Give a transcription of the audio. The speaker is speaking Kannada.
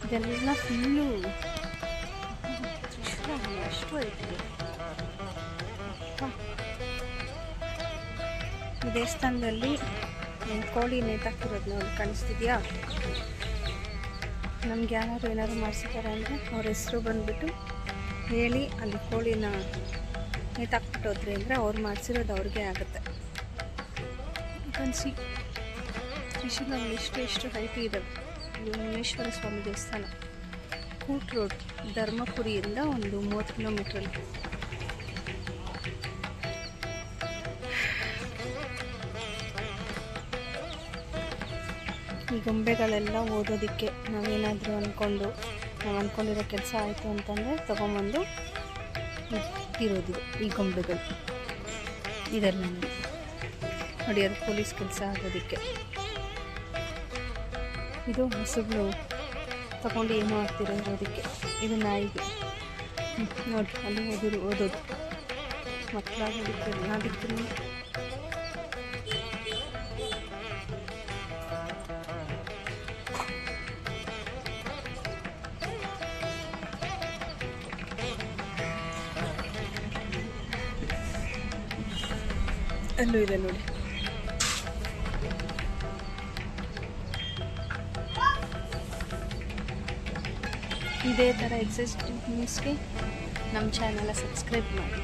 ಇದೆಲ್ಲ ಫುಲ್ಲು ಎಷ್ಟು ಐತಿ. ಈ ದೇವಸ್ಥಾನದಲ್ಲಿ ಕೋಳಿ ನೇತಾಕಿರೋದು ನೋಡಿ, ಕಾಣಿಸ್ತಿದ್ಯಾ? ನಮ್ಗೆ ಯಾರು ಏನಾದ್ರು ಮಾಡಿಸಿದ್ದಾರೆ ಅಂದರೆ ಅವ್ರ ಹೆಸರು ಬಂದುಬಿಟ್ಟು ಹೇಳಿ ಅಲ್ಲಿ ಕೋಳಿನ ನೇತಾಕ್ಬಿಟ್ಟು ಹೋದ್ರಿ ಅಂದರೆ ಅವ್ರು ಮಾಡಿಸಿರೋದು ಅವ್ರಿಗೆ ಆಗುತ್ತೆ. ಕನ್ಸಿ ತ್ರಿಶೂಲಲ್ಲಿ ಎಷ್ಟು ಹೈಟ್ ಇದ್ದಾವೆ. ಇದು ಮುನೇಶ್ವರ ಸ್ವಾಮಿ ದೇವಸ್ಥಾನ, ಕೂಟ್ ರೋಡ್, ಧರ್ಮಪುರಿಯಿಂದ ಒಂದು 30 ಕಿಲೋಮೀಟ್ರಲ್ಲಿ. ಈ ಗೊಂಬೆಗಳೆಲ್ಲ ಓದೋದಕ್ಕೆ ನಾವೇನಾದರೂ ನಾವು ಅಂದ್ಕೊಂಡಿರೋ ಕೆಲಸ ಆಯಿತು ಅಂತಂದರೆ ತೊಗೊಂಬಂದು ಇರೋದು ಈ ಗೊಂಬೆಗಳು. ಇದೆಲ್ಲ ನೋಡಿ, ಅದು ಪೊಲೀಸ್ ಕೆಲಸ ಆಗೋದಕ್ಕೆ. ಇದು ಹಸುಗಳು ತಗೊಂಡು ಏನೋ ಇರೋದಕ್ಕೆ. ಇದು ನಾಯಿಗೆ ನೋಡಿ, ಅಲ್ಲಿ ಓದೋದು ಮಕ್ಕಳಾಗೋದಕ್ಕೆ ಅದಕ್ಕೆ. ಅಲ್ಲೂ ಇದೆ ನೋಡಿ. ಇದೇ ಥರ ಎಕ್ಸೈಸ್ ನ್ಯೂಸ್ಗೆ ನಮ್ಮ ಚಾನಲ್ ಸಬ್ಸ್ಕ್ರೈಬ್ ಮಾಡಿ.